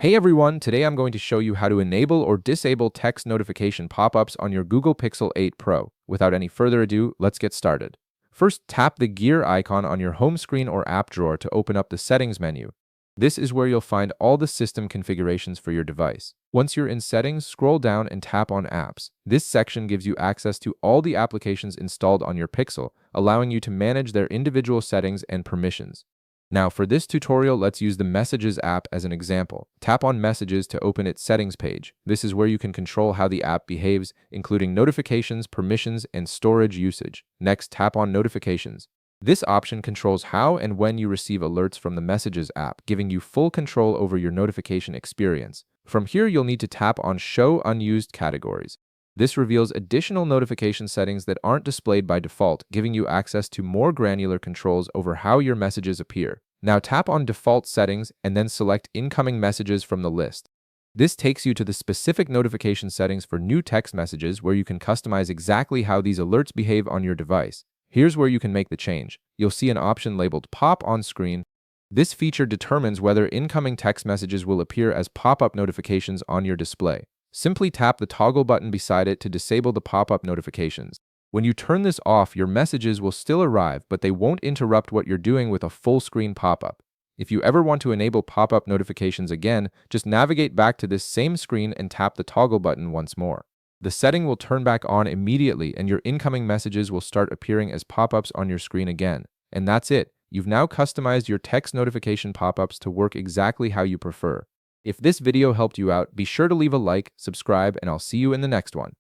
Hey everyone, today I'm going to show you how to enable or disable text notification pop-ups on your Google Pixel 8 Pro. Without any further ado, let's get started. First, tap the gear icon on your home screen or app drawer to open up the settings menu. This is where you'll find all the system configurations for your device. Once you're in settings, scroll down and tap on apps. This section gives you access to all the applications installed on your Pixel, allowing you to manage their individual settings and permissions. Now, for this tutorial, let's use the Messages app as an example. Tap on Messages to open its settings page. This is where you can control how the app behaves, including notifications, permissions, and storage usage. Next, tap on Notifications. This option controls how and when you receive alerts from the Messages app, giving you full control over your notification experience. From here, you'll need to tap on Show Unused Categories. This reveals additional notification settings that aren't displayed by default, giving you access to more granular controls over how your messages appear. Now tap on Default Settings and then select Incoming Messages from the list. This takes you to the specific notification settings for new text messages where you can customize exactly how these alerts behave on your device. Here's where you can make the change. You'll see an option labeled Pop on screen. This feature determines whether incoming text messages will appear as pop-up notifications on your display. Simply tap the toggle button beside it to disable the pop-up notifications. When you turn this off, your messages will still arrive, but they won't interrupt what you're doing with a full-screen pop-up. If you ever want to enable pop-up notifications again, just navigate back to this same screen and tap the toggle button once more. The setting will turn back on immediately, and your incoming messages will start appearing as pop-ups on your screen again. And that's it. You've now customized your text notification pop-ups to work exactly how you prefer. If this video helped you out, be sure to leave a like, subscribe, and I'll see you in the next one.